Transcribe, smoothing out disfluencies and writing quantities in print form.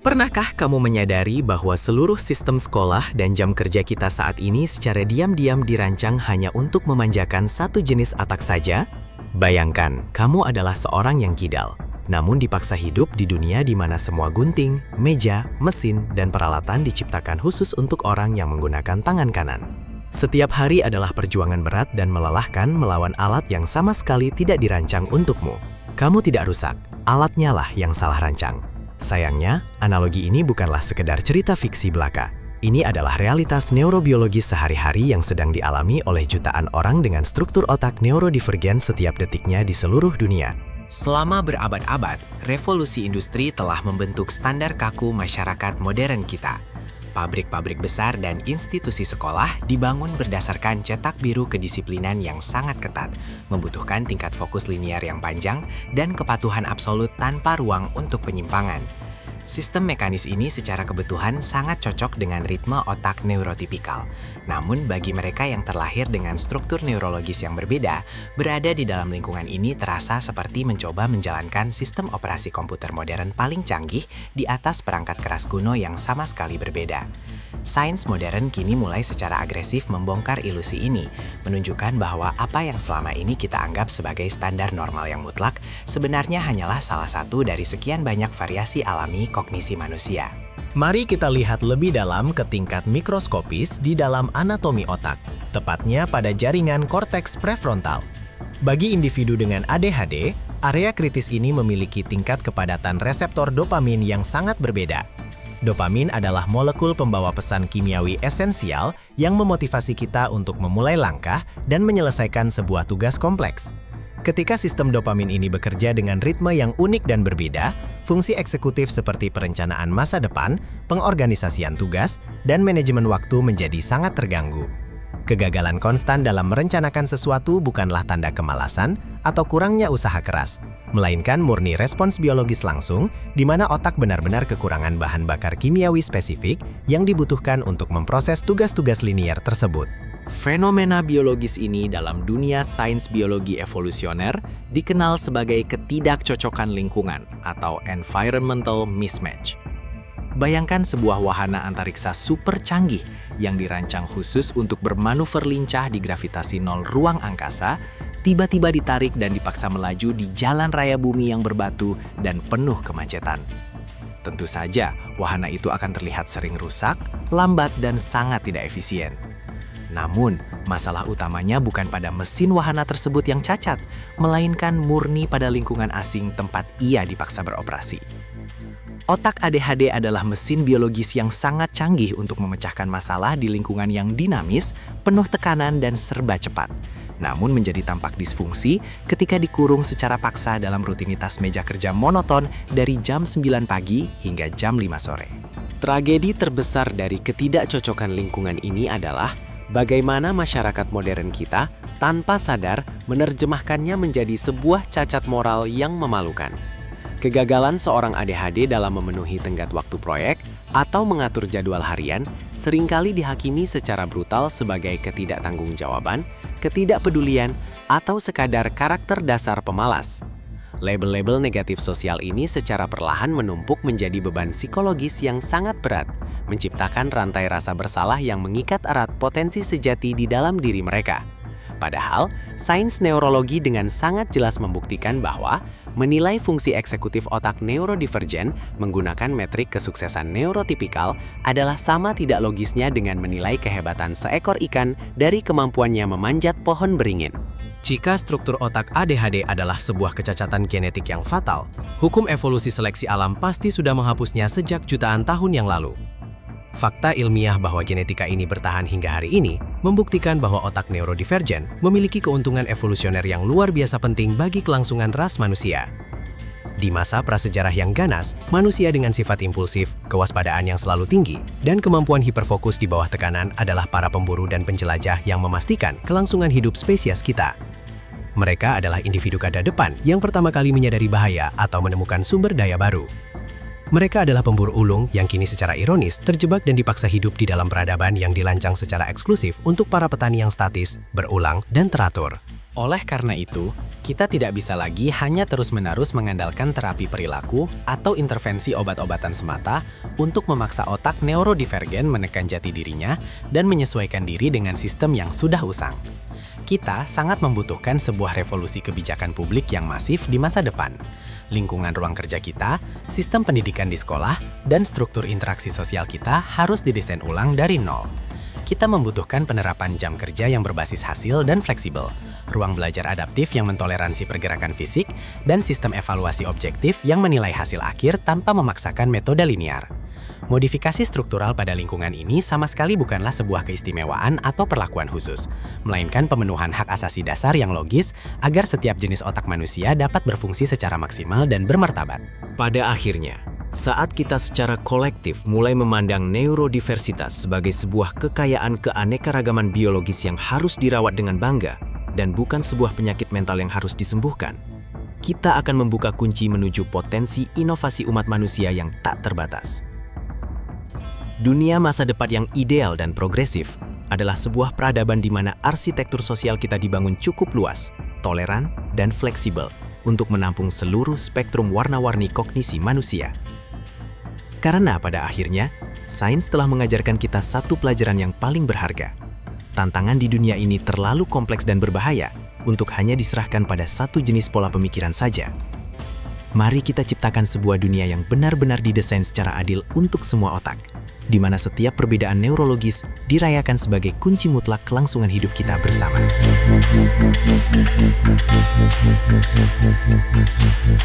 Pernahkah kamu menyadari bahwa seluruh sistem sekolah dan jam kerja kita saat ini secara diam-diam dirancang hanya untuk memanjakan satu jenis otak saja? Bayangkan, kamu adalah seorang yang kidal, namun dipaksa hidup di dunia di mana semua gunting, meja, mesin, dan peralatan diciptakan khusus untuk orang yang menggunakan tangan kanan. Setiap hari adalah perjuangan berat dan melelahkan melawan alat yang sama sekali tidak dirancang untukmu. Kamu tidak rusak, alatnya lah yang salah rancang. Sayangnya, analogi ini bukanlah sekedar cerita fiksi belaka. Ini adalah realitas neurobiologis sehari-hari yang sedang dialami oleh jutaan orang dengan struktur otak neurodivergen setiap detiknya di seluruh dunia. Selama berabad-abad, revolusi industri telah membentuk standar kaku masyarakat modern kita. Pabrik-pabrik besar dan institusi sekolah dibangun berdasarkan cetak biru kedisiplinan yang sangat ketat, membutuhkan tingkat fokus linier yang panjang dan kepatuhan absolut tanpa ruang untuk penyimpangan. Sistem mekanis ini secara kebutuhan sangat cocok dengan ritme otak neurotipikal. Namun bagi mereka yang terlahir dengan struktur neurologis yang berbeda, berada di dalam lingkungan ini terasa seperti mencoba menjalankan sistem operasi komputer modern paling canggih di atas perangkat keras kuno yang sama sekali berbeda. Sains modern kini mulai secara agresif membongkar ilusi ini, menunjukkan bahwa apa yang selama ini kita anggap sebagai standar normal yang mutlak, sebenarnya hanyalah salah satu dari sekian banyak variasi alami kognisi manusia. Mari kita lihat lebih dalam ke tingkat mikroskopis di dalam anatomi otak, tepatnya pada jaringan korteks prefrontal. Bagi individu dengan ADHD, area kritis ini memiliki tingkat kepadatan reseptor dopamin yang sangat berbeda. Dopamin adalah molekul pembawa pesan kimiawi esensial yang memotivasi kita untuk memulai langkah dan menyelesaikan sebuah tugas kompleks. Ketika sistem dopamin ini bekerja dengan ritme yang unik dan berbeda, fungsi eksekutif seperti perencanaan masa depan, pengorganisasian tugas, dan manajemen waktu menjadi sangat terganggu. Kegagalan konstan dalam merencanakan sesuatu bukanlah tanda kemalasan atau kurangnya usaha keras, melainkan murni respons biologis langsung di mana otak benar-benar kekurangan bahan bakar kimiawi spesifik yang dibutuhkan untuk memproses tugas-tugas linier tersebut. Fenomena biologis ini dalam dunia sains biologi evolusioner dikenal sebagai ketidakcocokan lingkungan atau environmental mismatch. Bayangkan sebuah wahana antariksa super canggih yang dirancang khusus untuk bermanuver lincah di gravitasi nol ruang angkasa, tiba-tiba ditarik dan dipaksa melaju di jalan raya bumi yang berbatu dan penuh kemacetan. Tentu saja, wahana itu akan terlihat sering rusak, lambat, dan sangat tidak efisien. Namun, masalah utamanya bukan pada mesin wahana tersebut yang cacat, melainkan murni pada lingkungan asing tempat ia dipaksa beroperasi. Otak ADHD adalah mesin biologis yang sangat canggih untuk memecahkan masalah di lingkungan yang dinamis, penuh tekanan, dan serba cepat. Namun menjadi tampak disfungsi ketika dikurung secara paksa dalam rutinitas meja kerja monoton dari jam 9 pagi hingga jam 5 sore. Tragedi terbesar dari ketidakcocokan lingkungan ini adalah bagaimana masyarakat modern kita tanpa sadar menerjemahkannya menjadi sebuah cacat moral yang memalukan. Kegagalan seorang ADHD dalam memenuhi tenggat waktu proyek atau mengatur jadwal harian seringkali dihakimi secara brutal sebagai ketidaktanggung-jawaban, ketidakpedulian, atau sekadar karakter dasar pemalas. Label-label negatif sosial ini secara perlahan menumpuk menjadi beban psikologis yang sangat berat, menciptakan rantai rasa bersalah yang mengikat erat potensi sejati di dalam diri mereka. Padahal, sains neurologi dengan sangat jelas membuktikan bahwa menilai fungsi eksekutif otak neurodivergen menggunakan metrik kesuksesan neurotipikal adalah sama tidak logisnya dengan menilai kehebatan seekor ikan dari kemampuannya memanjat pohon beringin. Jika struktur otak ADHD adalah sebuah kecacatan genetik yang fatal, hukum evolusi seleksi alam pasti sudah menghapusnya sejak jutaan tahun yang lalu. Fakta ilmiah bahwa genetika ini bertahan hingga hari ini membuktikan bahwa otak neurodivergen memiliki keuntungan evolusioner yang luar biasa penting bagi kelangsungan ras manusia. Di masa prasejarah yang ganas, manusia dengan sifat impulsif, kewaspadaan yang selalu tinggi, dan kemampuan hiperfokus di bawah tekanan adalah para pemburu dan penjelajah yang memastikan kelangsungan hidup spesies kita. Mereka adalah individu garda depan yang pertama kali menyadari bahaya atau menemukan sumber daya baru. Mereka adalah pemburu ulung yang kini secara ironis terjebak dan dipaksa hidup di dalam peradaban yang dirancang secara eksklusif untuk para petani yang statis, berulang, dan teratur. Oleh karena itu, Kita tidak bisa lagi hanya terus-menerus mengandalkan terapi perilaku atau intervensi obat-obatan semata untuk memaksa otak neurodivergen menekan jati dirinya dan menyesuaikan diri dengan sistem yang sudah usang. Kita sangat membutuhkan sebuah revolusi kebijakan publik yang masif di masa depan. Lingkungan ruang kerja kita, sistem pendidikan di sekolah, dan struktur interaksi sosial kita harus didesain ulang dari nol. Kita membutuhkan penerapan jam kerja yang berbasis hasil dan fleksibel, ruang belajar adaptif yang mentoleransi pergerakan fisik, dan sistem evaluasi objektif yang menilai hasil akhir tanpa memaksakan metode linear. Modifikasi struktural pada lingkungan ini sama sekali bukanlah sebuah keistimewaan atau perlakuan khusus, melainkan pemenuhan hak asasi dasar yang logis agar setiap jenis otak manusia dapat berfungsi secara maksimal dan bermartabat. Pada akhirnya, saat kita secara kolektif mulai memandang neurodiversitas sebagai sebuah kekayaan keanekaragaman biologis yang harus dirawat dengan bangga dan bukan sebuah penyakit mental yang harus disembuhkan, kita akan membuka kunci menuju potensi inovasi umat manusia yang tak terbatas. Dunia masa depan yang ideal dan progresif adalah sebuah peradaban di mana arsitektur sosial kita dibangun cukup luas, toleran, dan fleksibel untuk menampung seluruh spektrum warna-warni kognisi manusia. Karena pada akhirnya, sains telah mengajarkan kita satu pelajaran yang paling berharga. Tantangan di dunia ini terlalu kompleks dan berbahaya untuk hanya diserahkan pada satu jenis pola pemikiran saja. Mari kita ciptakan sebuah dunia yang benar-benar didesain secara adil untuk semua otak, di mana setiap perbedaan neurologis dirayakan sebagai kunci mutlak kelangsungan hidup kita bersama.